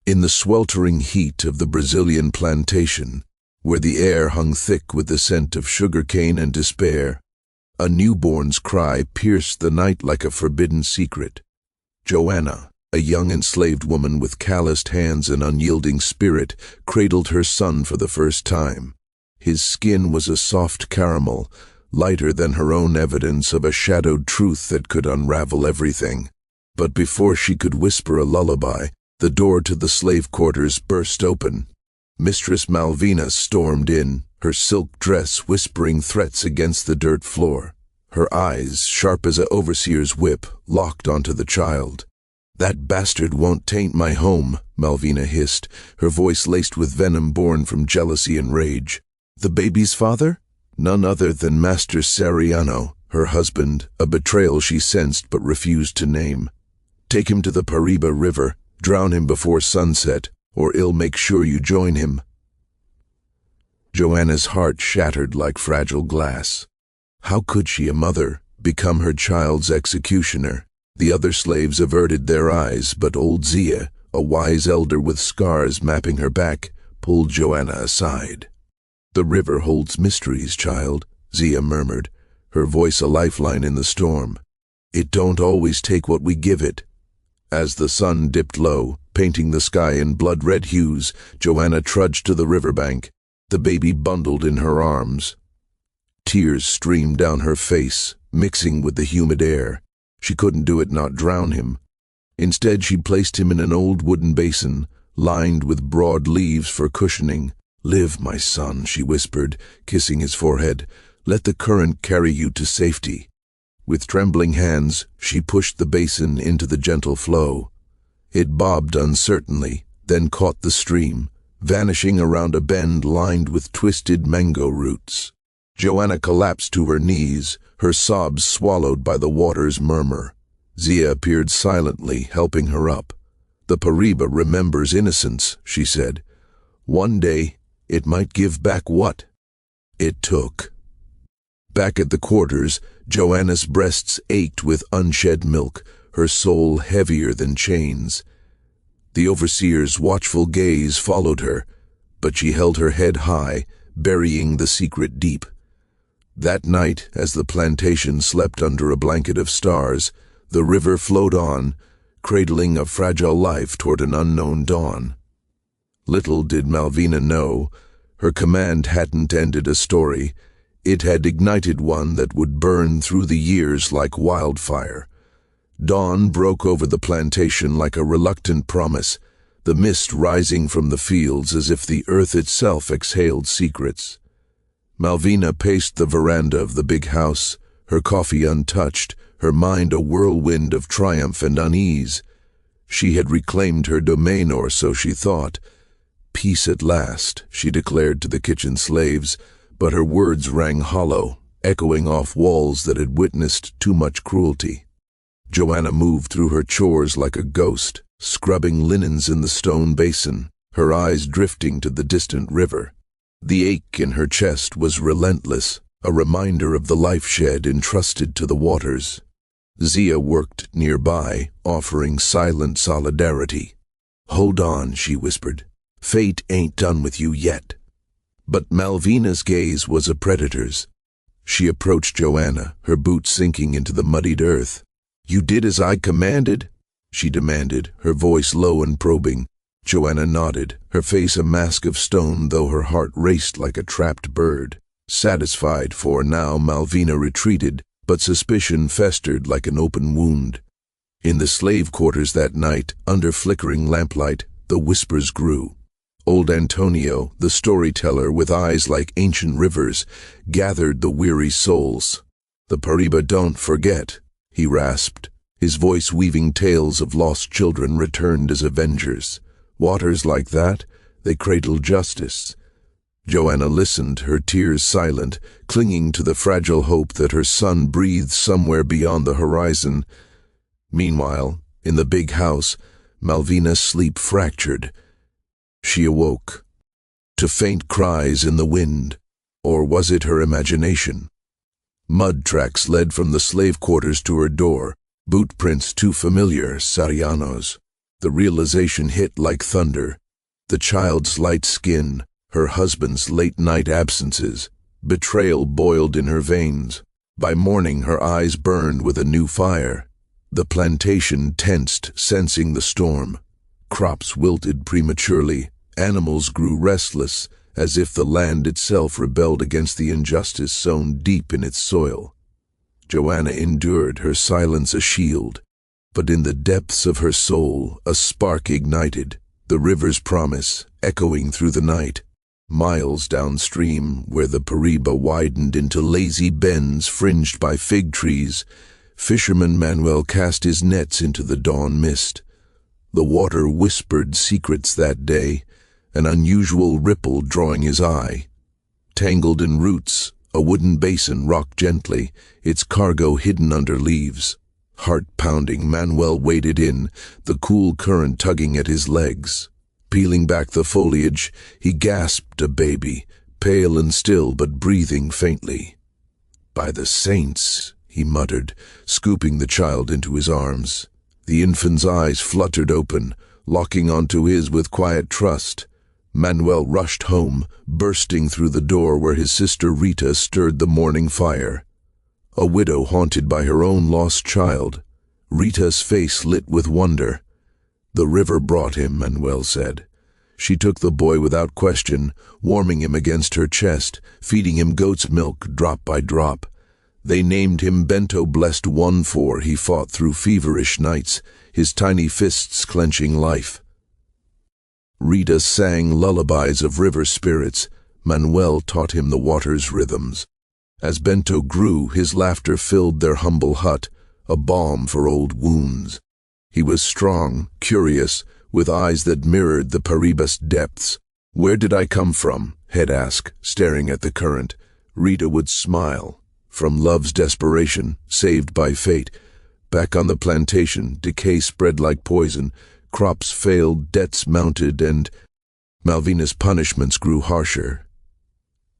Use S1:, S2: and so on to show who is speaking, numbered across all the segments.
S1: In the sweltering heat of the Brazilian plantation, where the air hung thick with the scent of sugarcane and despair, a newborn's cry pierced the night like a forbidden secret. Joanna, a young enslaved woman with calloused hands and unyielding spirit, cradled her son for the first time. His skin was a soft caramel, lighter than her own, evidence of a shadowed truth that could unravel everything. But before she could whisper a lullaby, the door to the slave quarters burst open. Mistress Malvina stormed in, her silk dress whispering threats against the dirt floor. Her eyes, sharp as an overseer's whip, locked onto the child. "That bastard won't taint my home," Malvina hissed, her voice laced with venom born from jealousy and rage. "The baby's father?" None other than Master Sariano, her husband, a betrayal she sensed but refused to name. "Take him to the Paraíba River, drown him before sunset, or I'll make sure you join him." Joanna's heart shattered like fragile glass. How could she, a mother, become her child's executioner? The other slaves averted their eyes, but old Zia, a wise elder with scars mapping her back, pulled Joanna aside. "The river holds mysteries, child," Zia murmured, her voice a lifeline in the storm. "It don't always take what we give it." As the sun dipped low, painting the sky in blood-red hues, Joanna trudged to the riverbank, the baby bundled in her arms. Tears streamed down her face, mixing with the humid air. She couldn't do it not drown him. Instead, she placed him in an old wooden basin, lined with broad leaves for cushioning. "Live, my son," she whispered, kissing his forehead. "Let the current carry you to safety." With trembling hands, she pushed the basin into the gentle flow. It bobbed uncertainly, then caught the stream, vanishing around a bend lined with twisted mango roots. Joanna collapsed to her knees, her sobs swallowed by the water's murmur. Zia appeared silently, helping her up. "The Paraíba remembers innocence," she said. "One day, it might give back what it took." Back at the quarters, Joanna's breasts ached with unshed milk, her soul heavier than chains. The overseer's watchful gaze followed her, but she held her head high, burying the secret deep. That night, as the plantation slept under a blanket of stars, the river flowed on, cradling a fragile life toward an unknown dawn. Little did Malvina know, her command hadn't ended a story. It had ignited one that would burn through the years like wildfire. Dawn broke over the plantation like a reluctant promise, the mist rising from the fields as if the earth itself exhaled secrets. Malvina paced the veranda of the big house, her coffee untouched, her mind a whirlwind of triumph and unease. She had reclaimed her domain, or so she thought. "Peace at last," she declared to the kitchen slaves, but her words rang hollow, echoing off walls that had witnessed too much cruelty. Joanna moved through her chores like a ghost, scrubbing linens in the stone basin, her eyes drifting to the distant river. The ache in her chest was relentless, a reminder of the life shed entrusted to the waters. Zia worked nearby, offering silent solidarity. "Hold on," she whispered. "Fate ain't done with you yet." But Malvina's gaze was a predator's. She approached Joanna, her boots sinking into the muddied earth. "You did as I commanded?" she demanded, her voice low and probing. Joanna nodded, her face a mask of stone, though her heart raced like a trapped bird. Satisfied, for now Malvina retreated, but suspicion festered like an open wound. In the slave quarters that night, under flickering lamplight, the whispers grew. Old Antonio, the storyteller with eyes like ancient rivers, gathered the weary souls. "The Paraíba don't forget," he rasped, his voice weaving tales of lost children returned as avengers. "Waters like that, they cradle justice." Joanna listened, her tears silent, clinging to the fragile hope that her son breathed somewhere beyond the horizon. Meanwhile, in the big house, Malvina's sleep fractured. She awoke, to faint cries in the wind, or was it her imagination? Mud tracks led from the slave quarters to her door, boot prints too familiar, Sariano's. The realization hit like thunder. The child's light skin, her husband's late-night absences, betrayal boiled in her veins. By morning her eyes burned with a new fire. The plantation tensed, sensing the storm. Crops wilted prematurely. Animals grew restless, as if the land itself rebelled against the injustice sown deep in its soil. Joanna endured, her silence a shield. But in the depths of her soul, a spark ignited, the river's promise, echoing through the night. Miles downstream, where the Paraíba widened into lazy bends fringed by fig trees, fisherman Manuel cast his nets into the dawn mist. The water whispered secrets that day, an unusual ripple drawing his eye. Tangled in roots, a wooden basin rocked gently, its cargo hidden under leaves. Heart-pounding, Manuel waded in, the cool current tugging at his legs. Peeling back the foliage, he gasped a baby, pale and still but breathing faintly. "By the saints," he muttered, scooping the child into his arms. The infant's eyes fluttered open, locking onto his with quiet trust. Manuel rushed home, bursting through the door where his sister Rita stirred the morning fire. A widow haunted by her own lost child. Rita's face lit with wonder. "The river brought him," Manuel said. She took the boy without question, warming him against her chest, feeding him goat's milk drop by drop. They named him Bento, blessed one, for he fought through feverish nights, his tiny fists clenching life. Rita sang lullabies of river spirits. Manuel taught him the water's rhythms. As Bento grew, his laughter filled their humble hut, a balm for old wounds. He was strong, curious, with eyes that mirrored the Paraíba's depths. "Where did I come from?" Head asked, staring at the current. Rita would smile. "From love's desperation, saved by fate. Back on the plantation, decay spread like poison. Crops failed, debts mounted, and Malvina's punishments grew harsher."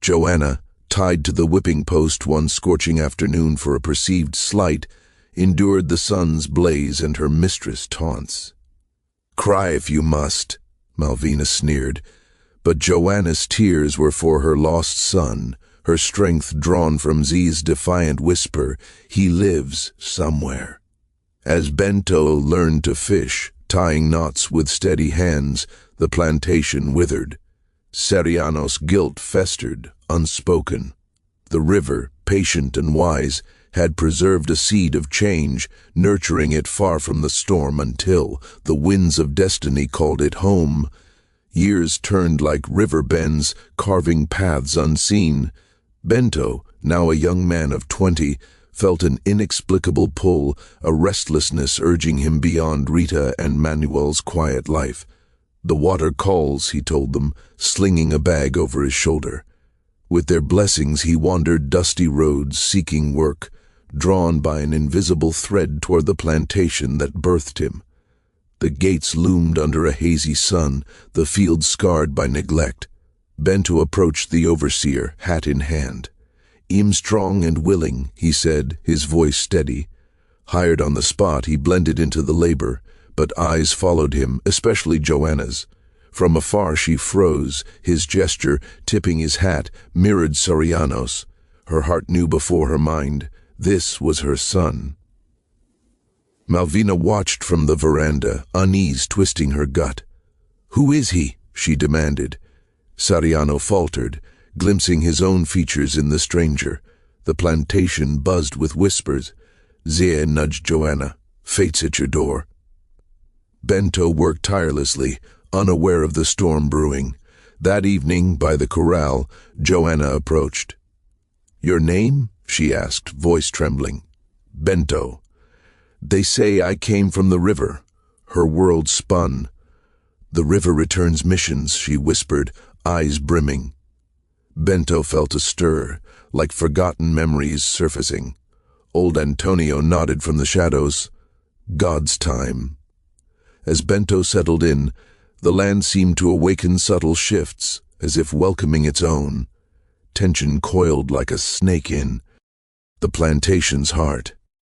S1: Joanna, tied to the whipping post one scorching afternoon for a perceived slight, endured the sun's blaze and her mistress' taunts. "Cry if you must," Malvina sneered, but Joanna's tears were for her lost son, her strength drawn from Z's defiant whisper, "He lives somewhere." As Bento learned to fish, tying knots with steady hands, the plantation withered. Seriano's guilt festered, unspoken. The river, patient and wise, had preserved a seed of change, nurturing it far from the storm until the winds of destiny called it home. Years turned like river bends, carving paths unseen. Bento, now a young man of 20, felt an inexplicable pull, a restlessness urging him beyond Rita and Manuel's quiet life. "The water calls," he told them, slinging a bag over his shoulder. With their blessings he wandered dusty roads, seeking work, drawn by an invisible thread toward the plantation that birthed him. The gates loomed under a hazy sun, the field scarred by neglect. Bento approached the overseer, hat in hand. "I'm strong and willing," he said, his voice steady. Hired on the spot, he blended into the labor, but eyes followed him, especially Joanna's. From afar she froze, his gesture, tipping his hat, mirrored Soriano's. Her heart knew before her mind, this was her son. Malvina watched from the veranda, unease twisting her gut. "Who is he?" she demanded. Soriano faltered, glimpsing his own features in the stranger. The plantation buzzed with whispers. Zia nudged Joanna. "Fate's at your door." Bento worked tirelessly, unaware of the storm brewing. That evening, by the corral, Joanna approached. "Your name?" she asked, voice trembling. "Bento." "They say I came from the river." Her world spun. "The river returns missions," she whispered, eyes brimming. Bento felt a stir, like forgotten memories surfacing. Old Antonio nodded from the shadows. "God's time." As Bento settled in, the land seemed to awaken subtle shifts, as if welcoming its own. Tension coiled like a snake in the plantation's heart.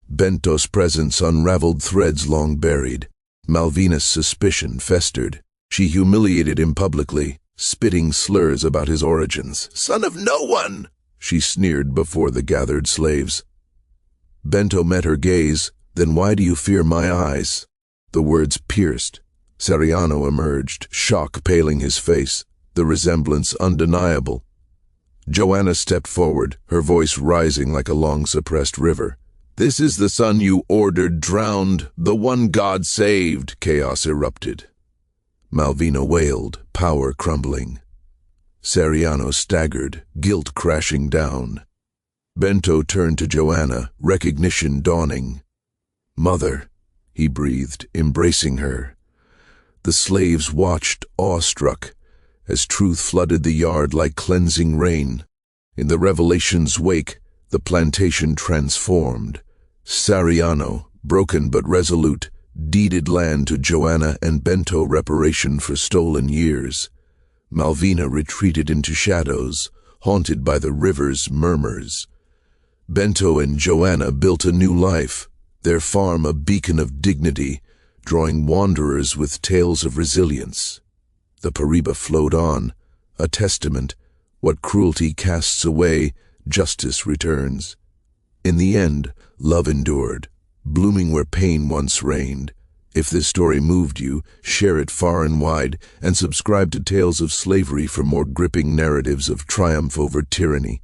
S1: Bento's presence unraveled threads long buried. Malvina's suspicion festered. She humiliated him publicly, spitting slurs about his origins. "Son of no one!" she sneered before the gathered slaves. Bento met her gaze. "Then why do you fear my eyes?" The words pierced. Seriano emerged, shock paling his face, the resemblance undeniable. Joanna stepped forward, her voice rising like a long-suppressed river. "This is the son you ordered drowned, the one God saved," chaos erupted. Malvina wailed, power crumbling. Seriano staggered, guilt crashing down. Bento turned to Joanna, recognition dawning. "Mother," he breathed, embracing her. The slaves watched, awestruck, as truth flooded the yard like cleansing rain. In the revelation's wake, the plantation transformed. Seriano, broken but resolute, deeded land to Joanna and Bento reparation for stolen years. Malvina retreated into shadows, haunted by the river's murmurs. Bento and Joanna built a new life, their farm a beacon of dignity, drawing wanderers with tales of resilience. The Pariba flowed on, a testament. What cruelty casts away, justice returns. In the end, love endured, blooming where pain once reigned. If this story moved you, share it far and wide, and subscribe to Tales of Slavery for more gripping narratives of triumph over tyranny.